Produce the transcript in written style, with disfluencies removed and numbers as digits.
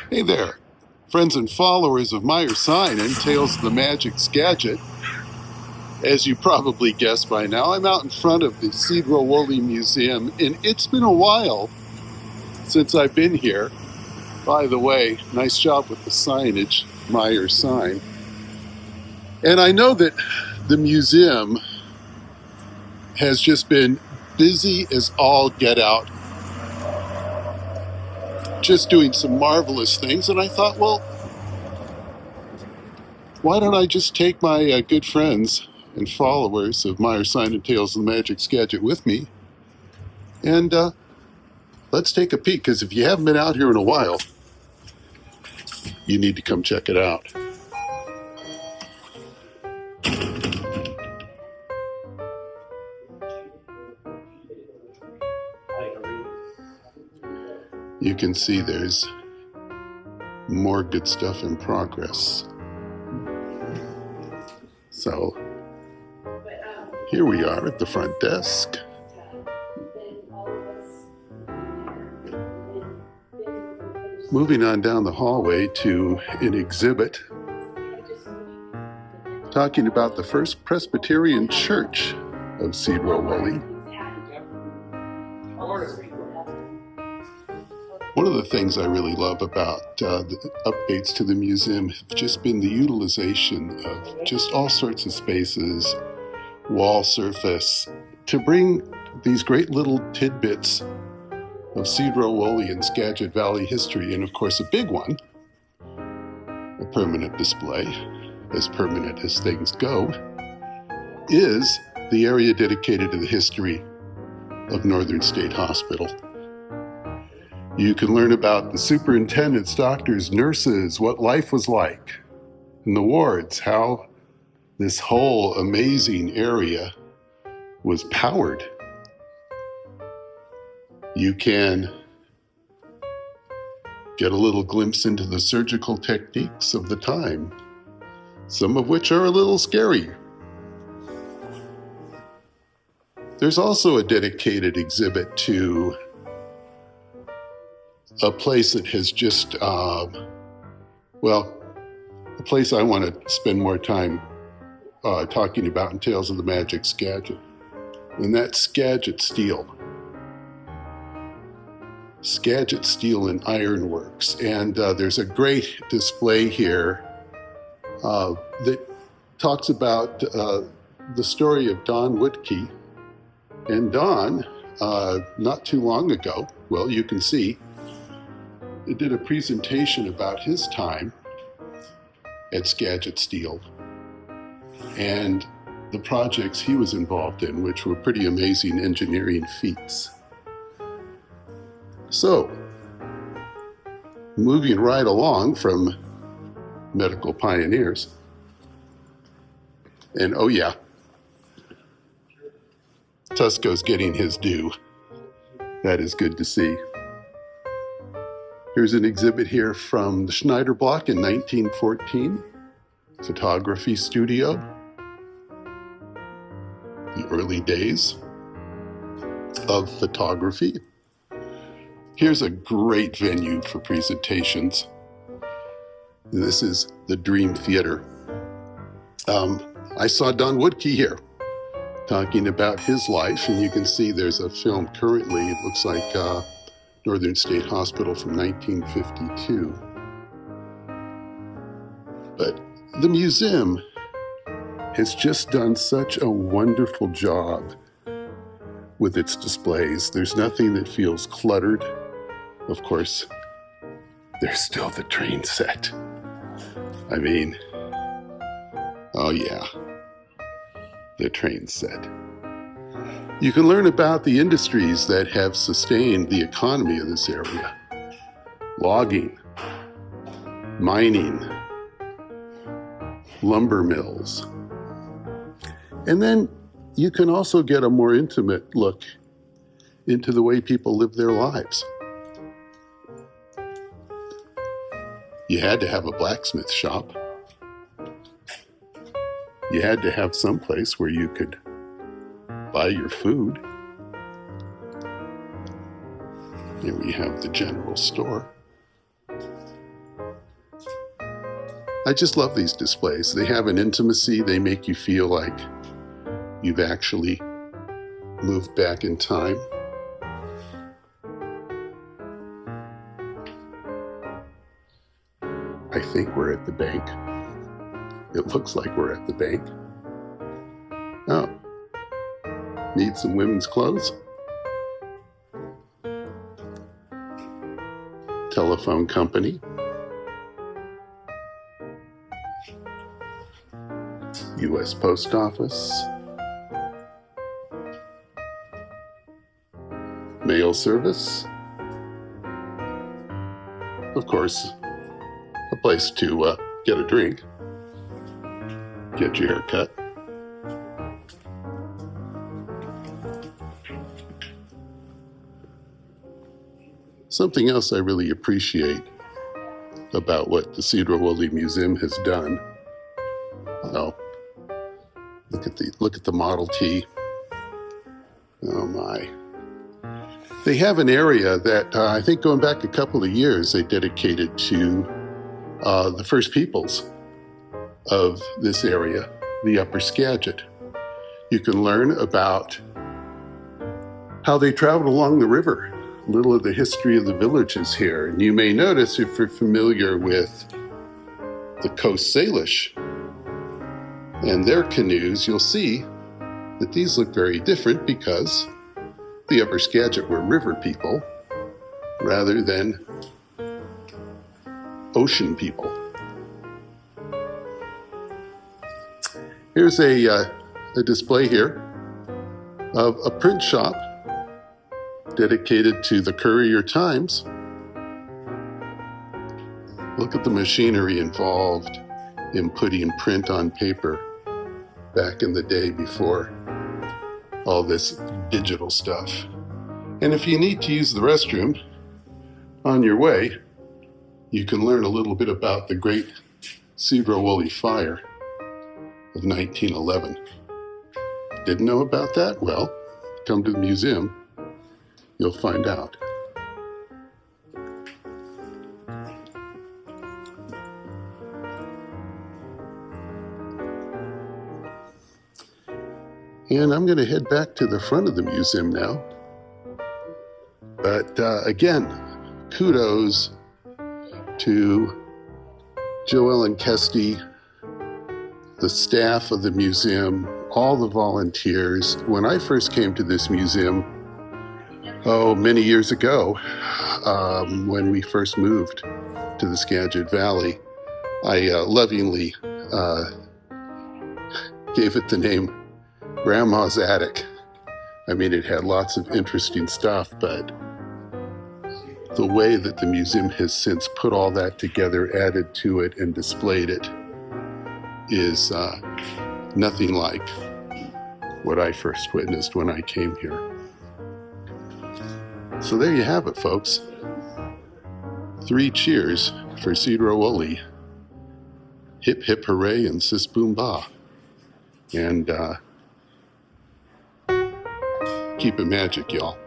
Hey there, friends and followers of Meyer Sign and Tales of the Magic Skagit. As you probably guessed by now, I'm out in front of the Sedro-Woolley Museum, and it's been a while since I've been here. By the way, nice job with the signage, Meyer Sign. And I know that the museum has just been busy as all get out, just doing some marvelous things, and I thought, well, why don't I just take my good friends and followers of Meyer Sign and Tales of the Magic Skagit with me, and let's take a peek, because if you haven't been out here in a while, you need to come check it out. You can see there's more good stuff in progress. So here we are at the front desk. Moving on down the hallway to an exhibit talking about the first Presbyterian church of Sedro-Woolley. One of the things I really love about the updates to the museum have just been the utilization of just all sorts of spaces, wall surface, to bring these great little tidbits of Sedro-Woolley and Skagit Valley history, and of course a big one, a permanent display, as permanent as things go, is the area dedicated to the history of Northern State Hospital. You can learn about the superintendents, doctors, nurses, what life was like in the wards, how this whole amazing area was powered. You can get a little glimpse into the surgical techniques of the time, some of which are a little scary. There's also a dedicated exhibit to a place that has just, a place I want to spend more time talking about in Tales of the Magic Skagit, and that's Skagit Steel. Skagit Steel and Iron Works, and there's a great display here that talks about the story of Don Woodkey. And Don, not too long ago, well, you can see, did a presentation about his time at Skagit Steel and the projects he was involved in, which were pretty amazing engineering feats. So, moving right along from medical pioneers, and oh yeah, Tusco's getting his due. That is good to see. Here's an exhibit here from the Schneider Block in 1914, photography studio, the early days of photography. Here's a great venue for presentations. This is the Dream Theater. I saw Don Woodkey here talking about his life, and you can see there's a film currently, it looks like Northern State Hospital from 1952. But the museum has just done such a wonderful job with its displays. There's nothing that feels cluttered. Of course, there's still the train set. I mean, oh yeah, the train set. You can learn about the industries that have sustained the economy of this area. Logging, mining, lumber mills. And then you can also get a more intimate look into the way people live their lives. You had to have a blacksmith shop. You had to have some place where you could buy your food. Here we have the general store. I just love these displays. They have an intimacy. They make you feel like you've actually moved back in time. I think we're at the bank. It looks like we're at the bank. Oh, need some women's clothes? Telephone company. U.S. Post Office. Mail service. Of course, a place to get a drink, get your hair cut. Something else I really appreciate about what the Sedro-Woolley Museum has done. Oh, look at the Model T. Oh my. They have an area that I think going back a couple of years they dedicated to the First Peoples of this area, the Upper Skagit. You can learn about how they traveled along the river, a little of the history of the villages here. And you may notice, if you're familiar with the Coast Salish and their canoes, you'll see that these look very different because the Upper Skagit were river people rather than ocean people. Here's a display here of a print shop dedicated to the Courier Times. Look at the machinery involved in putting print on paper back in the day before all this digital stuff. And if you need to use the restroom on your way, you can learn a little bit about the Great Sedro-Woolley Fire of 1911. Didn't know about that? Well, come to the museum, you'll find out. And I'm going to head back to the front of the museum now. But again, kudos to JoEllen Kestri, the staff of the museum, all the volunteers. When I first came to this museum, many years ago, when we first moved to the Skagit Valley, I lovingly gave it the name Grandma's Attic. I mean, it had lots of interesting stuff, but the way that the museum has since put all that together, added to it, and displayed it is nothing like what I first witnessed when I came here. So there you have it, folks. 3 cheers for Sedro-Woolley. Hip hip hooray and sis boom ba. And keep it magic, y'all.